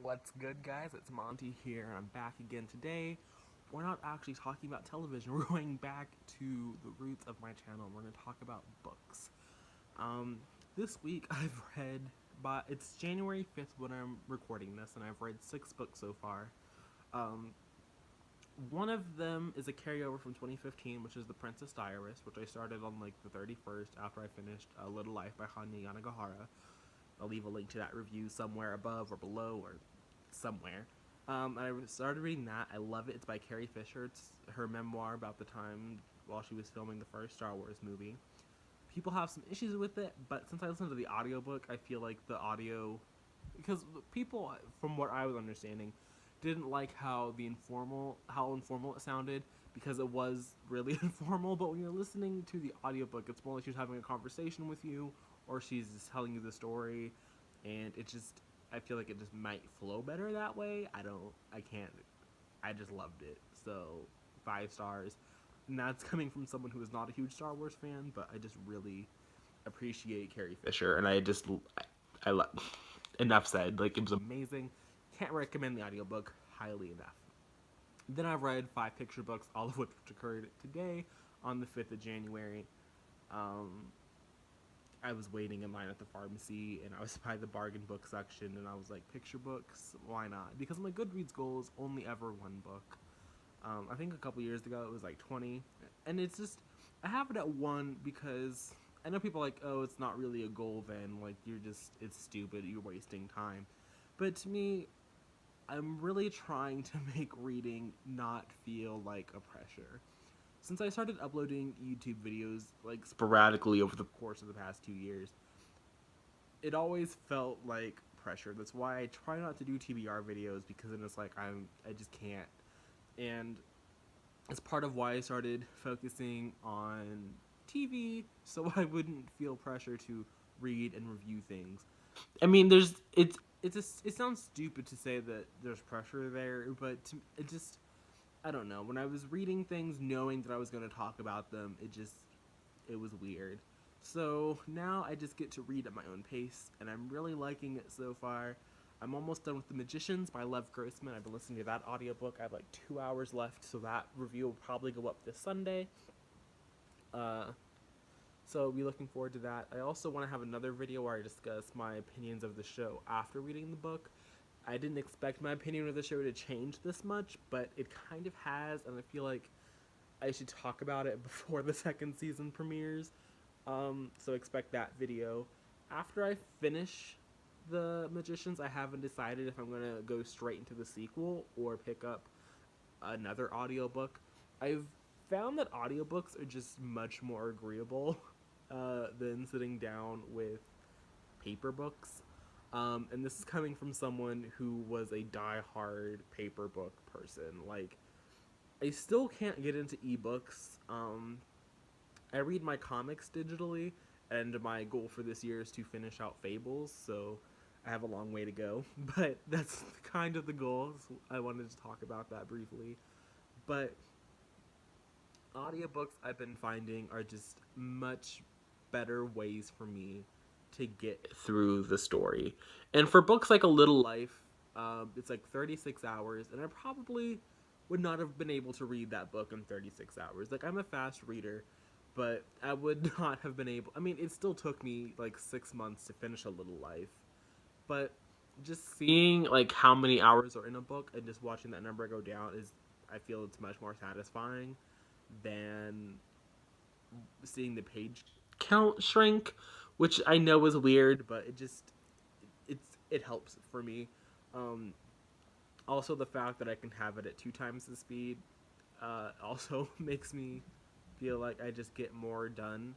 What's good, guys? It's Monty here, and I'm back again today. We're not actually talking about television. We're going back to the roots of my channel. We're going to talk about books. Um, this week I've read, but it's January 5th when I'm recording this, and I've read 6 books so far. Um, one of them is a carryover from 2015, which is The Princess Diarist, which I started on like the 31st after I finished A Little Life by Hanya Yanagihara. I'll leave a link to that review somewhere above or below or somewhere. I started reading that. I love it. It's by Carrie Fisher. It's her memoir about the time while she was filming the first Star Wars movie. People have some issues with it, but since I listened to the audiobook, I feel like the audio, because people, from what I was understanding, didn't like how informal it sounded, because it was really informal. But when you're listening to the audiobook, it's more like she's having a conversation with you, or she's just telling you the story, and it just, I feel like it just might flow better that way. I just loved it. So 5 stars. And that's coming from someone who is not a huge Star Wars fan, but I just really appreciate Carrie Fisher, and I love. Enough said. Like, it was amazing. Can't recommend the audiobook highly enough. Then I've read 5 picture books, all of which occurred today on the 5th of January. Um, I was waiting in line at the pharmacy, and I was by the bargain book section, and I was like, picture books? Why not? Because my Goodreads goal is only ever one book. I think a couple years ago it was like 20, and it's just, I have it at 1 because I know people are like, oh, it's not really a goal then, like, it's stupid, you're wasting time. But to me, I'm really trying to make reading not feel like a pressure. Since I started uploading YouTube videos like sporadically over the course of the past 2 years, it always felt like pressure. That's why I try not to do TBR videos, because then it's like I just can't. And it's part of why I started focusing on TV, so I wouldn't feel pressure to read and review things. I mean, it sounds stupid to say that there's pressure there, but it just, I don't know. When I was reading things, knowing that I was going to talk about them, it was weird. So now I just get to read at my own pace, and I'm really liking it so far. I'm almost done with The Magicians by Lev Grossman. I've been listening to that audiobook. I have like 2 hours left, so that review will probably go up this Sunday. Uh, so I'll be looking forward to that. I also want to have another video where I discuss my opinions of the show after reading the book. I didn't expect my opinion of the show to change this much, but it kind of has, and I feel like I should talk about it before the second season premieres. So expect that video. After I finish The Magicians, I haven't decided if I'm going to go straight into the sequel or pick up another audiobook. I've found that audiobooks are just much more agreeable than sitting down with paper books. And this is coming from someone who was a die-hard paper book person. Like, I still can't get into ebooks. I read my comics digitally, and my goal for this year is to finish out Fables, so I have a long way to go. But that's kind of the goal. So I wanted to talk about that briefly. But audiobooks, I've been finding, are just much better ways for me to get through the story. And for books like A Little Life, it's like 36 hours, and I probably would not have been able to read that book in 36 hours. Like, I'm a fast reader, but I would not have been able. I mean, it still took me like 6 months to finish A Little Life, but just seeing like how many hours are in a book and just watching that number go down is, I feel it's much more satisfying than seeing the page count shrink, which I know is weird, but it helps for me. Um, Also, the fact that I can have it at 2 times the speed also makes me feel like I just get more done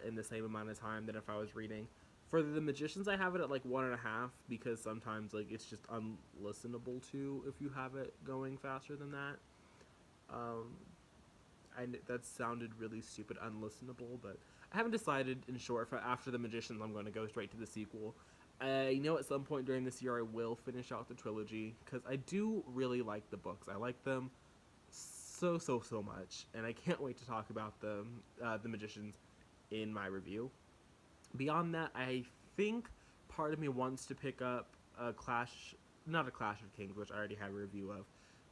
in the same amount of time than if I was reading. For The Magicians, I have it at like 1.5, because sometimes like it's just unlistenable to if you have it going faster than that. Um, that sounded really stupid, unlistenable, but I haven't decided. In short, for after The Magicians, I'm going to go straight to the sequel. I know at some point during this year I will finish out the trilogy, because I do really like the books. I like them so much, and I can't wait to talk about them, The Magicians, in my review. Beyond that, I think part of me wants to pick up Clash not a Clash of Kings, which I already had a review of,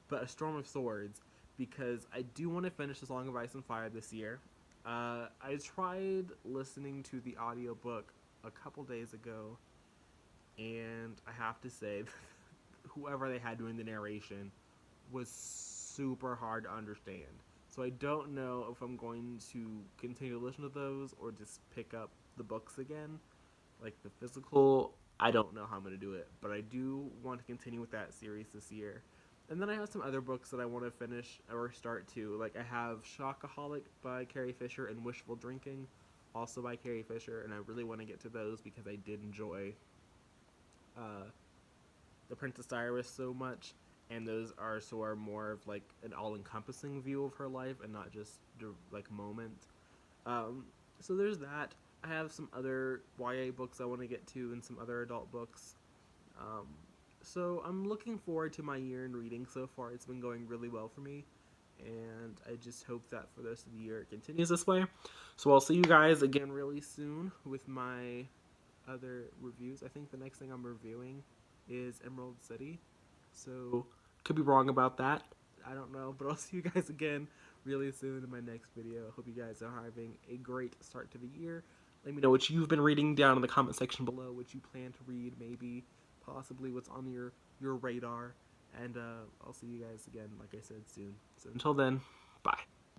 but A Storm of Swords, because I do want to finish A Song of Ice and Fire this year. I tried listening to the audiobook a couple days ago, and I have to say, whoever they had doing the narration was super hard to understand. So I don't know if I'm going to continue to listen to those or just pick up the books again, like the physical. I don't know how I'm going to do it, but I do want to continue with that series this year. And then I have some other books that I want to finish or start too. Like I have Shockaholic by Carrie Fisher and Wishful Drinking, also by Carrie Fisher, and I really want to get to those because I did enjoy uh, The Princess Diaries so much, and those are more of like an all-encompassing view of her life and not just like moment. Um, so there's that. I have some other YA books I want to get to and some other adult books. Um, so I'm looking forward to my year in reading so far. It's been going really well for me, and I just hope that for the rest of the year it continues this way. So I'll see you guys again really soon with my other reviews. I think the next thing I'm reviewing is Emerald City. So could be wrong about that. I don't know, but I'll see you guys again really soon in my next video. Hope you guys are having a great start to the year. Let me know what you've been reading down in the comment section below, what you plan to read, maybe, possibly what's on your radar. And I'll see you guys again, like I said, soon. So until then, bye.